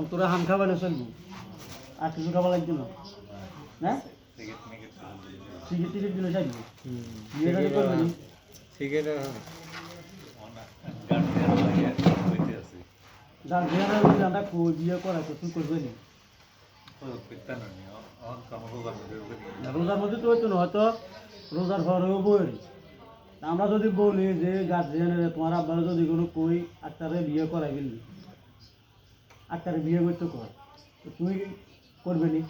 তোরা হাম খাবার চলবো আর কিছু খাবার লাগবে না হ্যাঁ টিকিট টিকিট দিলে চাইবো বিয়েটা করবে নি গার্জিয়ানরা কই বিয়ে করা তো তুই করবে নি রোজার মধ্যে তো হইতো না হয়তো রোজার ঘরেও বই আমরা যদি বলি যে গার্জিয়ানের তোমার আব্বারা যদি কোনো কই আক্তারে বিয়ে করাই গেলি আক্তারে বিয়ে করতে কর তো তুই করবে নি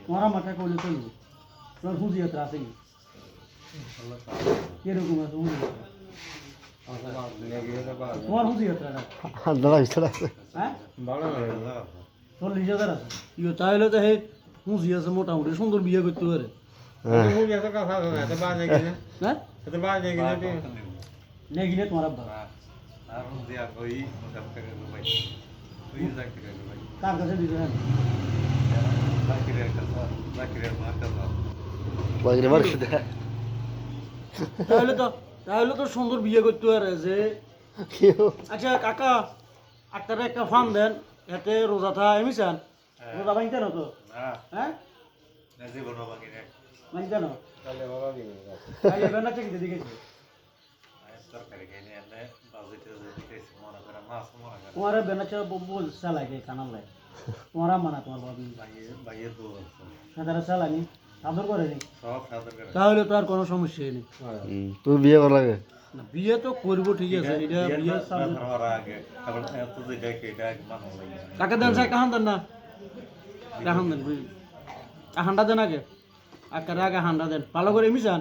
তোমার মাথা করলে চলবে তোমার খুঁজি যাত্রা আছে কি কিরকম আছে তোমার খুঁজি যাত্রাটা হ্যাঁ 40,000 আছে ইয়ে তাহলে তো হে খুঁজি আছে মোটামুটি সুন্দর বিয়ে করতে পারে নেগিলে তোমার আব্বা কার কাছে দিবেন তাহলে তো সুন্দর বিয়ে করতে পারে যে আচ্ছা কাকা আপনারা একটা ফান দেন এতে রোজা থা এমিছেন রোজা ভাঙতে না তো হ্যাঁ ভাঙতে না তোমার বেনাচা বল চালাকে কানাল লাই তোমার মানা তোমার সাদারা চালানি সাদর করেনি তাহলে তো আর কোনো সমস্যাই নেই তুই বিয়ে করা লাগে না বিয়ে তো করবো ঠিক আছে এটা বিয়ে কাকে দেন স্যার কাহান দেন না কাহান দেন হান্ডা দেন আগে আকারে আগে হান্ডা দেন ভালো করে মিশান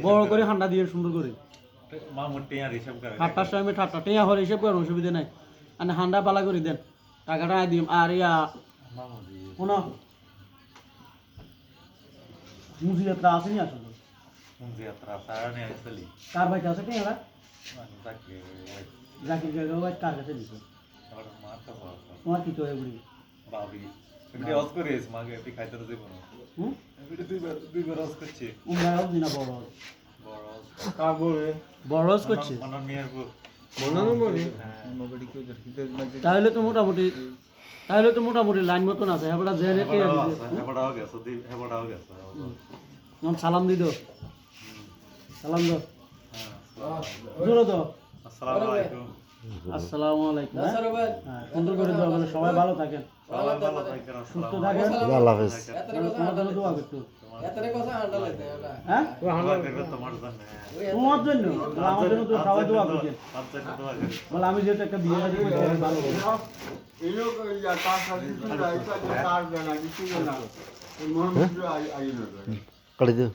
বড় করে হান্ডা দিয়ে সুন্দর করে ঠাট্টার সময় ঠাট্টা টেয়া হলে হিসেব করেন অসুবিধা নাই আর হান্ডা পালা করে দেন টাকাটা দিম আর ইয়া শোনো মুজি যাত্রা আসেনি আসলে কার ভাইটা আছে টেয়ারা জাকির ভাই কার কাছে দিছে তোমার কি তোরে বুড়ি বড় করছে তাহলে তো মোটামুটি লাইন মতন আছে সালাম দি দো সালাম দো জোরে দো আসসালামু আলাইকুম সুন্দর করে দোয়া বলে সবাই ভালো থাকেন সুস্থ থাকেন আল্লাহ হাফেজ তোমার জন্য দোয়া করতে হ্যাঁ তোমার জন্য আমার জন্য তো সবাই দোয়া করছেন বলে আমি যেহেতু একটা বিয়ে বাড়ি করছি ভালো করে দিও